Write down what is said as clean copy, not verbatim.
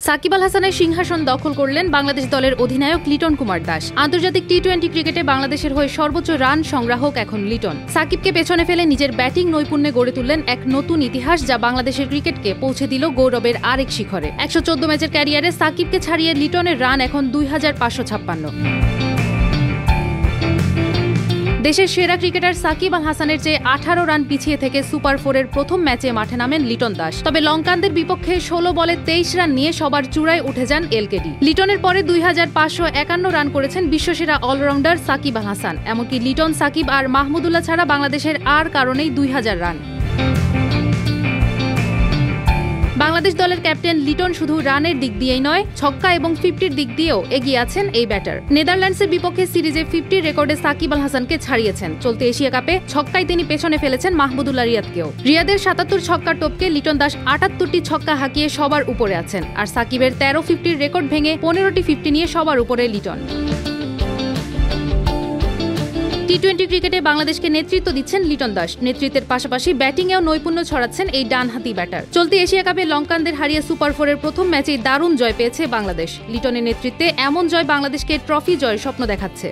সাকিব আল হাসানের সিংহাসন দখল করলেন বাংলাদেশ দলের অধিনায়ক লিটন কুমার দাস। আন্তর্জাতিক টি-20 ক্রিকেটে বাংলাদেশের হয়ে সর্বোচ্চ রান সংগ্রাহক এখন লিটন। সাকিবকে পেছনে ফেলে নিজের ব্যাটিং নৈপুণ্যে গড়ে তুললেন এক নতুন ইতিহাস, যা বাংলাদেশের ক্রিকেটকে পৌঁছে দিল গৌরবের আরেক শিখরে। ১১৪ ম্যাচের ক্যারিয়ারে সাকিবকে ছাড়িয়ে লিটনের রান এখন ২৫৫৬। দেশের সেরা ক্রিকেটার সাকিব আল হাসানের চেয়ে ১৮ রান পিছিয়ে থেকে সুপার 4-এর প্রথম ম্যাচে মাঠে নামেন লিটন দাস। তবে লঙ্কানদের বিপক্ষে ১৬ বলে ২৩ রান নিয়ে সবার চূড়ায় উঠে যান এলকেডি। লিটনের পরে ২৫৫৫ রান করেছেন বিশ্বসেরা অলরাউন্ডার সাকিব আল হাসান। এমনকি লিটন, সাকিব আর মাহমুদুল্লাহ ছাড়া বাংলাদেশের আর কারণেই ২০০০ রান। বাংলাদেশ দলের ক্যাপ্টেন লিটন শুধু রানের দিক দিয়েই নয়, ছক্কা এবং 50-র দিক দিয়েও এগিয়ে আছেন এই ব্যাটার। নেদারল্যান্ডসের বিপক্ষে সিরিজে 50 রেকর্ডে সাকিব আল হাসানকে ছাড়িয়েছেন। চলতি এশিয়া কাপে ছক্কায় তিনি পেছনে ফেলেছেন মাহমুদুল্লাহ রিয়াদকেও। রিয়াদের ৭৭ ছক্কার টোপকে লিটন দাস ৭৮টি ছক্কা হাঁকিয়ে সবার উপরে আছেন। আর সাকিবের ১৩ 50-র রেকর্ড ভেঙে ১৫টি 50 নিয়ে সবার উপরে লিটন। টি-20 ক্রিকেটে বাংলাদেশকে নেতৃত্ব দিচ্ছেন লিটন দাস। নেতৃত্বের পাশাপাশি ব্যাটিংয়েও নৈপুণ্য ছড়াচ্ছেন এই ডানহাতি ব্যাটার। চলতি এশিয়া কাপে লঙ্কানদের হারিয়ে সুপার 4-এর প্রথম ম্যাচেই দারুণ জয় পেয়েছে বাংলাদেশ। লিটনের নেতৃত্বে এমন জয় বাংলাদেশকে ট্রফি জয়ের স্বপ্ন দেখাচ্ছে।